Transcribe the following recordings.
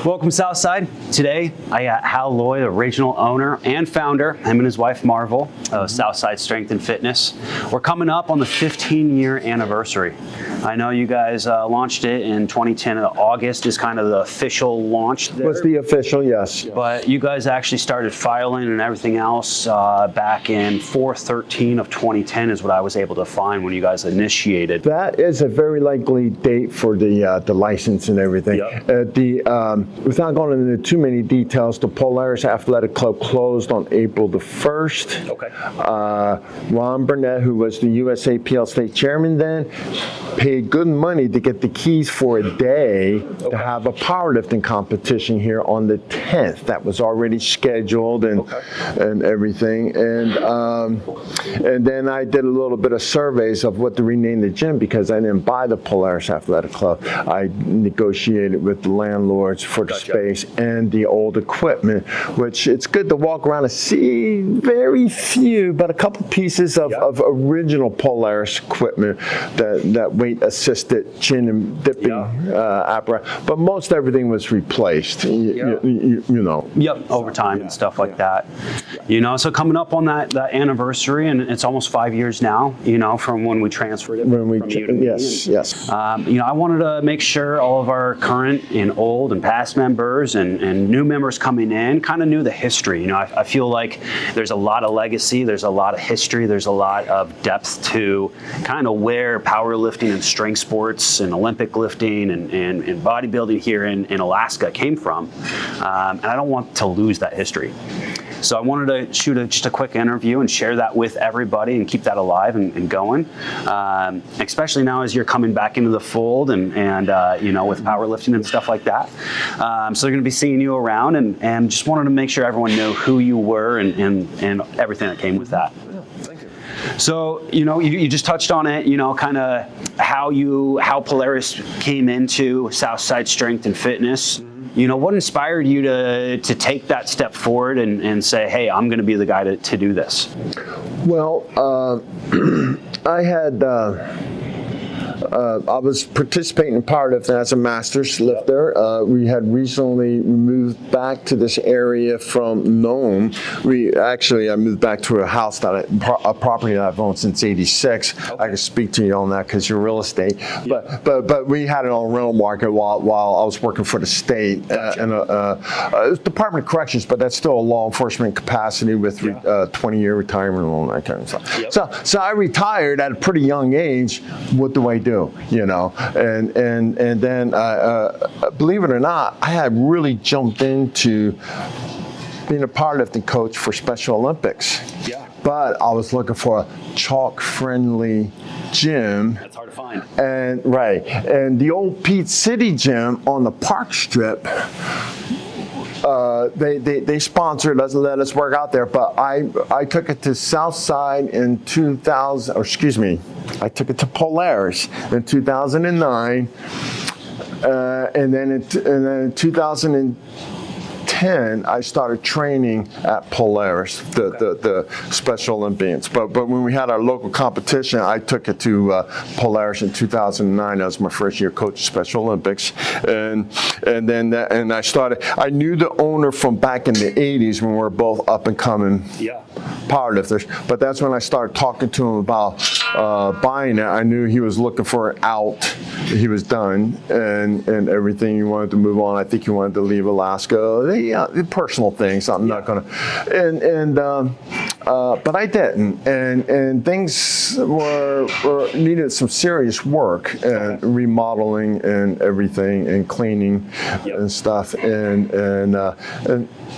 Welcome Southside. Today I got Hal Lloyd, original owner and founder, him and his wife Marvel, of Southside Strength and Fitness. We're coming up on the 15-year anniversary. I know you guys launched it in 2010. August is kind of the official launch there. Was the official, yes. But you guys actually started filing and everything else back in 4/13 of 2010 is what I was able to find when you guys initiated. That is a very likely date for the license and everything. Yep. Without going into too many details, the Polaris Athletic Club closed on April the 1st. Okay. Ron Burnett, who was the USAPL state chairman then, paid good money to get the keys for a day to have a powerlifting competition here on the 10th. That was already scheduled and everything. And then I did a little bit of surveys of what to rename the gym because I didn't buy the Polaris Athletic Club. I negotiated with the landlords for the space and the old equipment, which it's good to walk around and see very few, but a couple pieces of original Polaris equipment, that weight assisted chin and dipping apparatus, but most everything was replaced, you know. Yep, over time and stuff like that. You know, so coming up on that anniversary, and it's almost 5 years now, you know, from when we transferred it from you to me. Yes. You know, I wanted to make sure all of our current and old and past members and new members coming in kind of knew the history. You know, I feel like there's a lot of legacy, there's a lot of history, there's a lot of depth to kind of where powerlifting and strength sports and Olympic lifting and bodybuilding here in Alaska came from. And I don't want to lose that history. So I wanted to shoot just a quick interview and share that with everybody and keep that alive and going, especially now as you're coming back into the fold and you know, with powerlifting and stuff like that. So they're going to be seeing you around and just wanted to make sure everyone knew who you were and everything that came with that. Thank you. So, you know, you just touched on it, you know, kind of how Polaris came into Southside Strength and Fitness. You know, what inspired you to take that step forward and say, hey, I'm going to be the guy to do this? Well, I had I was participating in powerlifting as a master's lifter. We had recently moved back to this area from Nome. I moved back to a house a property that I've owned since '86. I can speak to you on that because you're real estate. But we had it on rental market while I was working for the state and Department of Corrections. But that's still a law enforcement capacity with 20-year retirement and all that kind of stuff. So I retired at a pretty young age. What do I do? You know, and then believe it or not, I had really jumped into being a powerlifting coach for Special Olympics. Yeah. But I was looking for a chalk-friendly gym. That's hard to find. And the old Pete City gym on the park strip. They sponsored us and let us work out there, but I took it to Southside in 2000, or excuse me, I took it to Polaris in 2009, and then in 2010 I started training at Polaris, the Special Olympians. But when we had our local competition, I took it to Polaris in 2009. That was my first year coaching Special Olympics, and I started. I knew the owner from back in the '80s when we were both up and coming powerlifters. But that's when I started talking to him about buying it. I knew he was looking for an out. He was done and everything. He wanted to move on. I think he wanted to leave Alaska. The personal things. I'm not gonna. But I didn't. And things needed some serious work and remodeling and everything and cleaning and stuff and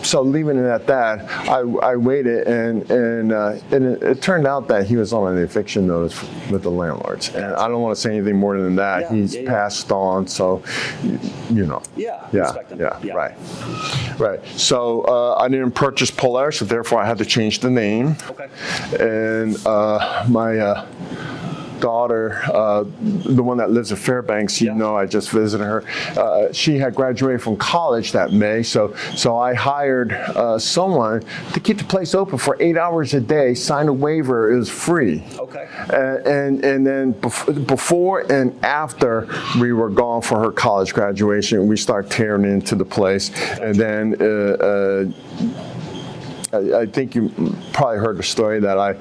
so leaving it at that, I waited and it turned out that he was on an eviction notice with the landlords, and I don't want to say anything more than that. He's passed on, so you know. Right. So I didn't purchase Polaris, so therefore I had to change the name. Okay. And daughter, the one that lives in Fairbanks, you know, I just visited her. She had graduated from college that May, so I hired someone to keep the place open for 8 hours a day, sign a waiver, it was free. Okay. And then before and after we were gone for her college graduation, we started tearing into the place. And then I think you probably heard the story that I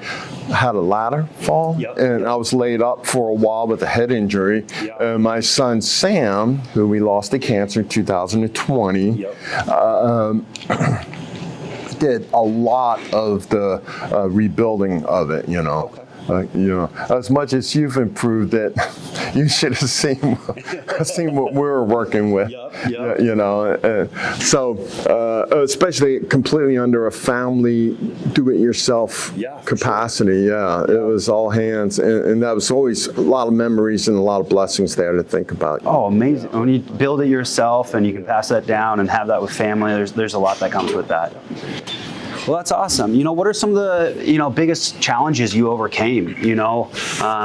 had a ladder fall, and I was laid up for a while with a head injury. My son Sam, who we lost to cancer in 2020, did a lot of the rebuilding of it, you know. You know, as much as you've improved it, you should have seen what we were working with. You know, so especially completely under a family do-it-yourself capacity. It was all hands, and that was always a lot of memories and a lot of blessings there to think about. Oh, amazing! When you build it yourself and you can pass that down and have that with family, there's a lot that comes with that. Well, that's awesome. You know, what are some of the, you know, biggest challenges you overcame, you know,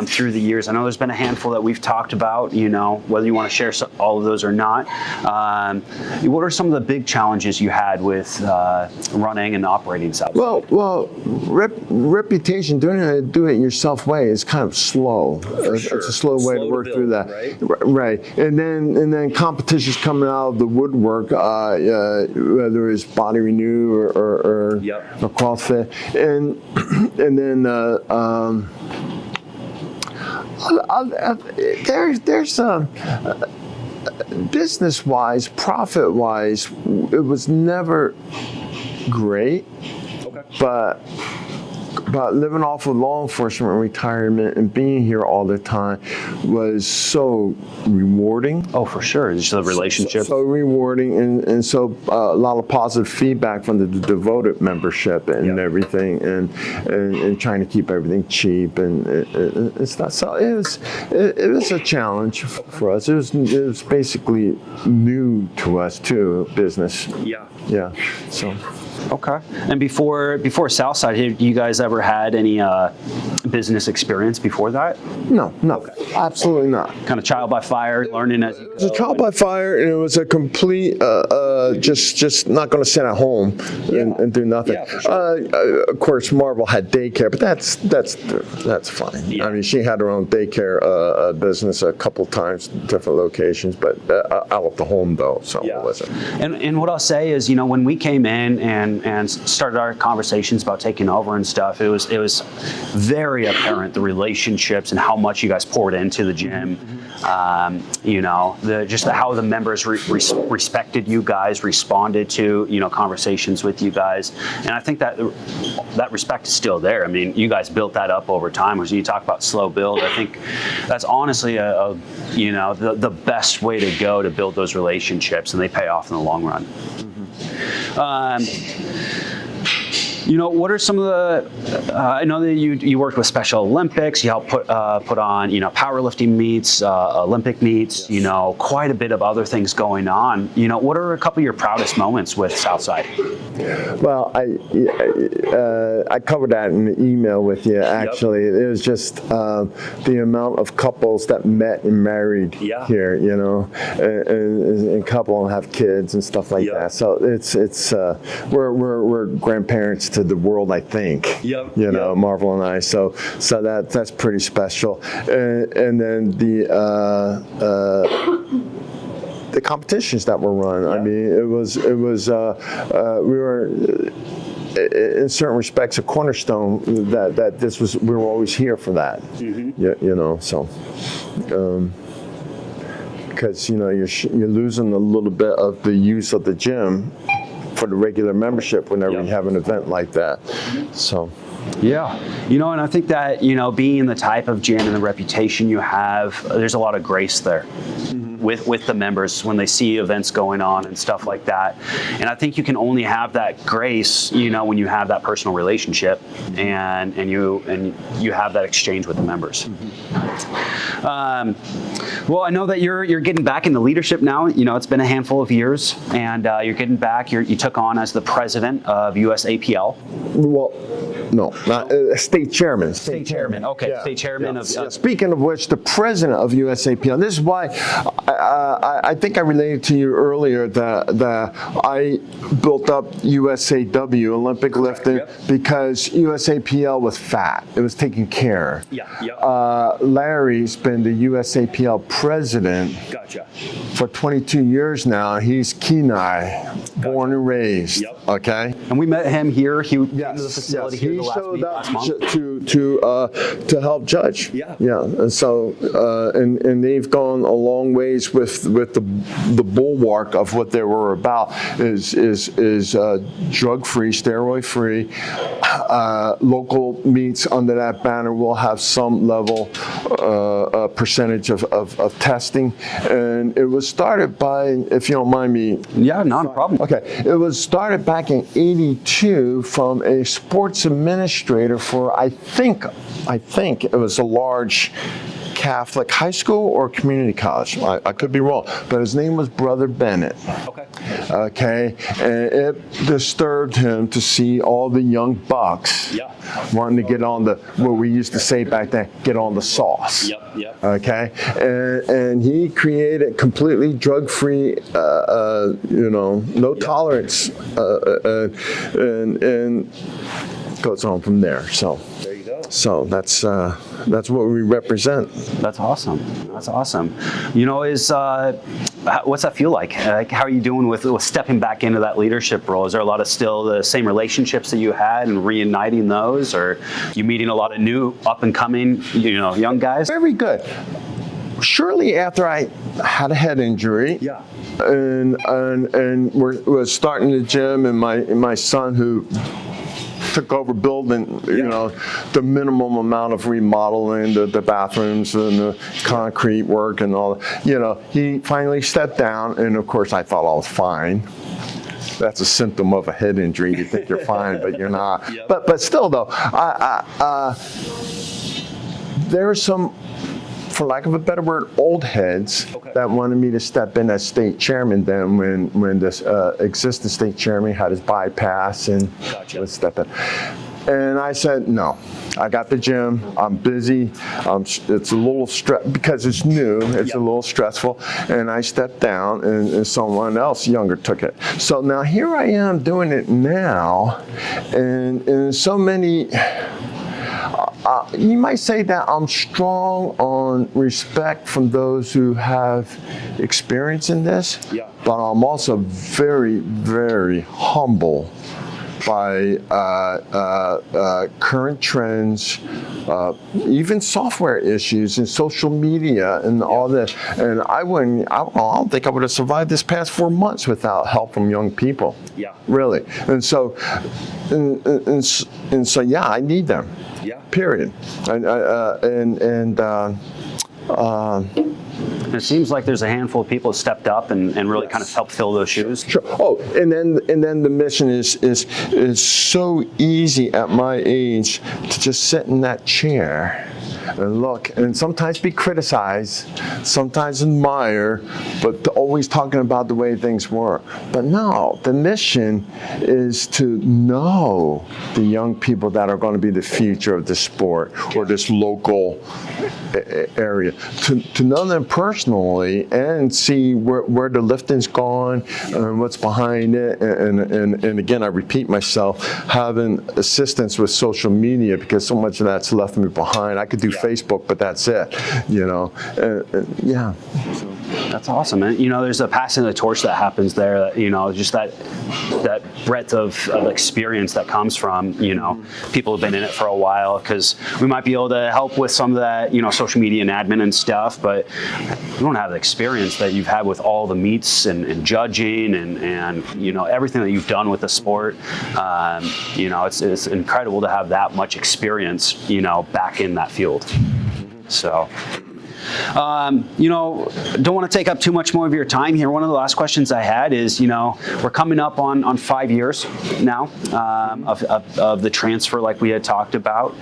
through the years? I know there's been a handful that we've talked about, you know, whether you want to share all of those or not. What are some of the big challenges you had with running and operating Southside? Well, reputation, doing it a do-it-yourself way is kind of slow. It's a slow way to work through that. Right. And then competitions coming out of the woodwork, whether it's Body Renew or CrossFit, and then there's business-wise, profit-wise, it was never great, but living off of law enforcement retirement and being here all the time was so rewarding. Oh, for sure. Just the relationship. So rewarding, and so a lot of positive feedback from the devoted membership and everything, and trying to keep everything cheap and it's not. So it was a challenge for us. It was basically new to us too, business. Yeah. So. Okay. And before Southside, have you guys ever had any business experience before that? No, absolutely not. Kind of trial by fire, learning as you go. It was a trial by fire, and it was a complete, just not going to sit at home and do nothing. Yeah, for sure. Of course, Marvel had daycare, but that's fine. Yeah. I mean, she had her own daycare business a couple times, different locations, but out of the home though, so it wasn't. And what I'll say is, you know, when we came in and started our conversations about taking over and stuff, it was very apparent the relationships and how much you guys poured into the gym. You know, how the members respected you guys, responded to, you know, conversations with you guys, and I think that respect is still there. I mean, you guys built that up over time. As you talk about slow build, I think that's honestly you know, the best way to go to build those relationships, and they pay off in the long run. You know, what are some of the? I know that you worked with Special Olympics. You helped put on, you know, powerlifting meets, Olympic meets. You know, quite a bit of other things going on. You know, what are a couple of your proudest moments with Southside? Well, I covered that in the email with you. Actually, it was just the amount of couples that met and married here. You know, and a couple have kids and stuff like that. So it's we're grandparents to the world, I think. You know, Marvel and I. So that's pretty special. And then the competitions that were run. I mean, it was we were in certain respects a cornerstone that we were always here for that. You know, so. Because you know you're losing a little bit of the use of the gym for the regular membership whenever you have an event like that. So. Yeah, you know, and I think that, you know, being the type of gym and the reputation you have, there's a lot of grace there. with the members when they see events going on and stuff like that. And I think you can only have that grace, when you have that personal relationship and you have that exchange with the members. Well, I know that you're getting back into leadership now. It's been a handful of years, and you're getting back. You took on as the president of USAPL. Well, no, not state chairman. State chairman. Okay, Yeah. state chairman of. Speaking of which, the president of USAPL. This is why I think I related to you earlier that I built up USAW, Olympic lifting, because USAPL was fat. It was taken care. Yeah. Larry's been the USAPL president. Gotcha. For 22 years now. He's Kenai, born and raised. Yep. Okay. And we met him here. He came to the facility here He last showed up month. to help judge. Yeah. Yeah. And so and they've gone a long ways with the bulwark of what they were about is drug-free, steroid-free. Local meets under that banner will have some level percentage of testing, and it was started by, if you don't mind me. Yeah, not a problem. Okay, it was started back in '82 from a sports administrator for I think it was a large Catholic high school or community college. I could be wrong, but his name was Brother Bennett. Okay. Okay, and it disturbed him to see all the young bucks wanting to get on what we used to say back then, get on the sauce. Yep. Okay, and he created completely drug-free, no tolerance, and goes on from there. So. There you go. So that's what we represent. That's awesome. That's awesome. What's that feel like? How are you doing with stepping back into that leadership role? Is there a lot of still the same relationships that you had and reuniting those, or you meeting a lot of new up and coming, young guys? Very good. Shortly after I had a head injury, and was starting the gym, and my son who took over building, the minimum amount of remodeling, the bathrooms and the concrete work and all that. He finally stepped down, and of course I thought I was fine. That's a symptom of a head injury. You think you're fine, but you're not. But still, though, there are some, for lack of a better word, old heads that wanted me to step in as state chairman then when this existing state chairman had his bypass and would step in. And I said, no, I got the gym, I'm busy, it's a little because it's new, it's a little stressful, and I stepped down and someone else younger took it. So now here I am doing it now, and so many, you might say that I'm strong on respect from those who have experience in this, but I'm also very, very humble by current trends, even software issues and social media and all this. And I don't think I would have survived this past 4 months without help from young people. Yeah. Really. And so, and so, yeah, I need them. Yeah. Period. It seems like there's a handful of people who stepped up and really kind of helped fill those shoes. Sure. Oh, and then the mission is so easy at my age to just sit in that chair and look, and sometimes be criticized, sometimes admire, but always talking about the way things were. But no, the mission is to know the young people that are going to be the future of the sport or this local area, to know them personally and see where the lifting's gone and what's behind it. And again, I repeat myself, having assistance with social media, because so much of that's left me behind. I could do Facebook, but that's it, yeah. So. That's awesome, and there's a passing of the torch that happens there. Just that breadth of experience that comes from people who've been in it for a while. Because we might be able to help with some of that social media and admin and stuff, but we don't have the experience that you've had with all the meets and judging and everything that you've done with the sport. It's incredible to have that much experience back in that field. So. Don't want to take up too much more of your time here. One of the last questions I had is, we're coming up on 5 years now of the transfer, like we had talked about,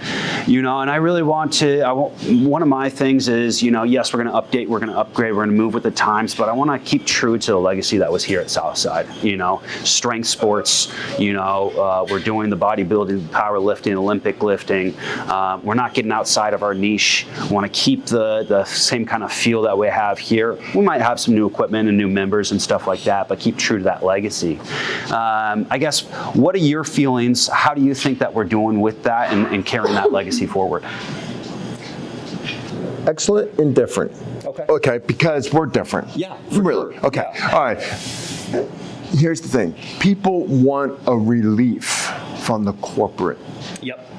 and I really one of my things is, yes, we're going to update, we're going to upgrade, we're going to move with the times, but I want to keep true to the legacy that was here at Southside. Strength sports, we're doing the bodybuilding, powerlifting, Olympic lifting. We're not getting outside of our niche. We want to keep the same kind of feel that we have here. We might have some new equipment and new members and stuff like that, but keep true to that legacy. I guess, what are your feelings? How do you think that we're doing with that and carrying that legacy forward? Excellent and different. Okay, because we're different. Yeah. Really? Sure. Okay. Yeah. All right. Here's the thing. People want a relief from the corporate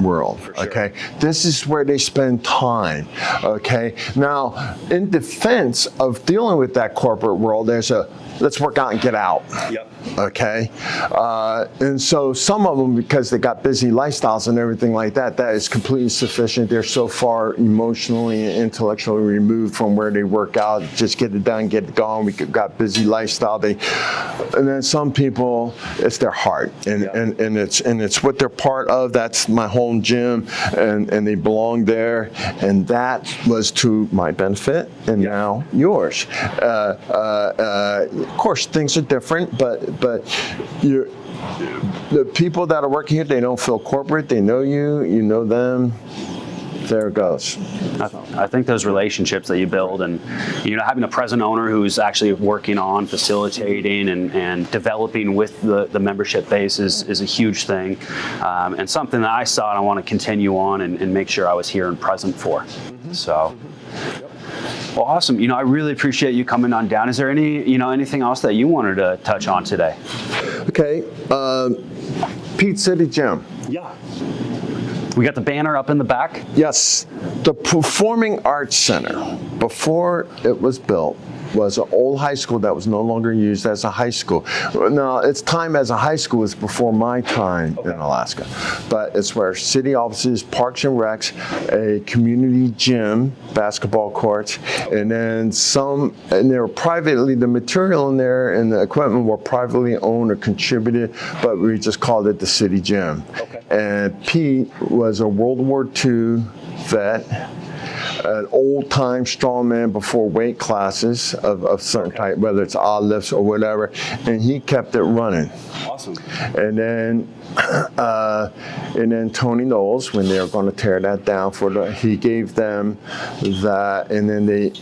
world. For sure. Okay. This is where they spend time. Okay. Now, in defense of dealing with that corporate world, there's a let's work out and get out. Okay. And so some of them, because they got busy lifestyles and everything like that, that is completely sufficient. They're so far emotionally and intellectually removed from where they work out. Just get it done, get it going. We got busy lifestyle. And then some people, it's their heart, and it's what they're part of. That's my home gym, and they belong there. And that was to my benefit, and now yours. Of course, things are different, but the people that are working here, they don't feel corporate. They know you, you know them. There it goes. I think those relationships that you build, and having a present owner who's actually working on facilitating and developing with the membership base is a huge thing, and something that I saw and I want to continue on and make sure I was here and present for. So. Well, awesome. I really appreciate you coming on down. Is there anything else that you wanted to touch on today? Okay. Peach City Gym. Yeah. We got the banner up in the back. Yes. The Performing Arts Center, before it was built, was an old high school that was no longer used as a high school. Now, its time as a high school is before my time in Alaska. But it's where city offices, parks and recs, a community gym, basketball courts, and then and they were privately, the material in there and the equipment were privately owned or contributed, but we just called it the city gym. And Pete was a World War II vet, an old-time strongman before weight classes of certain type, whether it's odd lifts or whatever, and he kept it running. Awesome. And then Tony Knowles, when they were going to tear that down, he gave them that, and then they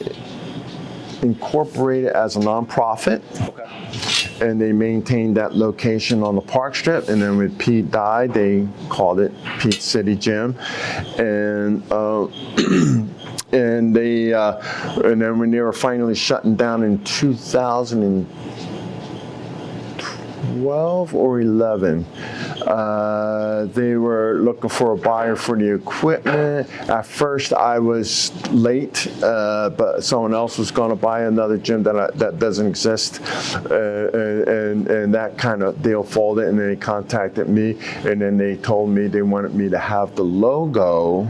incorporated it as a nonprofit. And they maintained that location on the park strip. And then when Pete died, they called it Peach City Gym. And and then when they were finally shutting down in 2012 or 11, they were looking for a buyer for the equipment. At first, I was late, but someone else was going to buy another gym that doesn't exist, and that kind of deal folded. And then they contacted me, and then they told me they wanted me to have the logo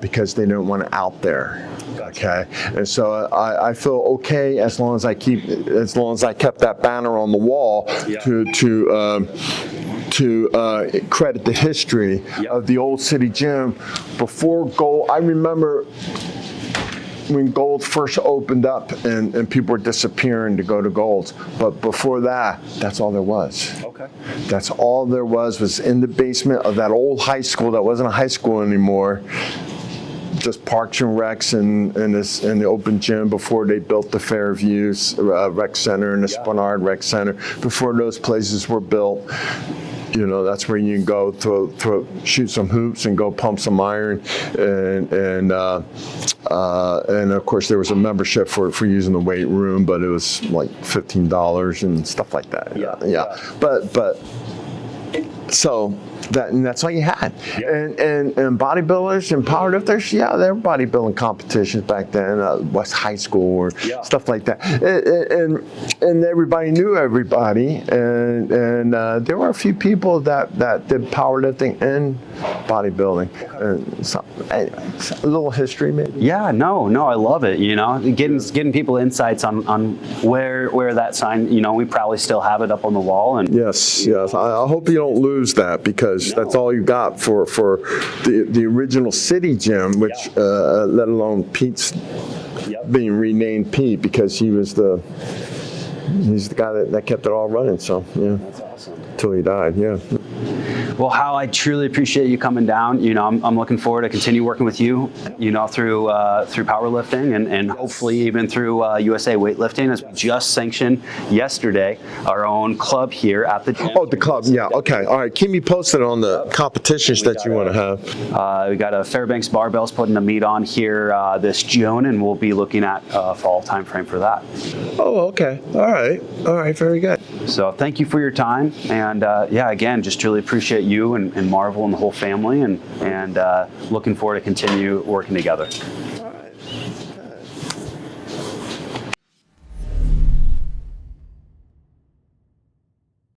because they didn't want it out there. Okay, and so I feel okay as long as I kept that banner on the wall to credit the history of the old city gym. Before Gold, I remember when Gold first opened up and people were disappearing to go to Gold's, but before that, that's all there was. Okay. That's all there was in the basement of that old high school that wasn't a high school anymore. Just parks and recs and the open gym before they built the Fairview Rec Center and the Spenard Rec Center. Before those places were built, that's where you can go shoot some hoops and go pump some iron, and of course there was a membership for using the weight room, but it was like $15 and stuff like that. But So that's all you had. And bodybuilders and powerlifters, yeah, there were bodybuilding competitions back then, West High School or stuff like that. And everybody knew everybody. And there were a few people that did powerlifting and bodybuilding. And so, a little history maybe. Yeah, no, I love it. You know, getting people insights on where that sign. You know, we probably still have it up on the wall. And Yes. I hope you don't lose that, because that's all you got for the original city gym, which let alone Pete's being renamed Pete, because he's the guy that kept it all running. So that's awesome. Till he died. Yeah. Well, Hal, I truly appreciate you coming down. You know, I'm looking forward to continue working with you, you know, through powerlifting and hopefully even through USA weightlifting, as we just sanctioned yesterday our own club here at the gym. Oh, the club. Yeah. Okay. All right. Keep me posted on the competitions that you want to have. We got a Fairbanks Barbells putting a meet on here this June, and we'll be looking at fall time frame for that. Oh, okay. All right. Very good. So thank you for your time, and again, just truly appreciate you and Marvel and the whole family, and looking forward to continue working together.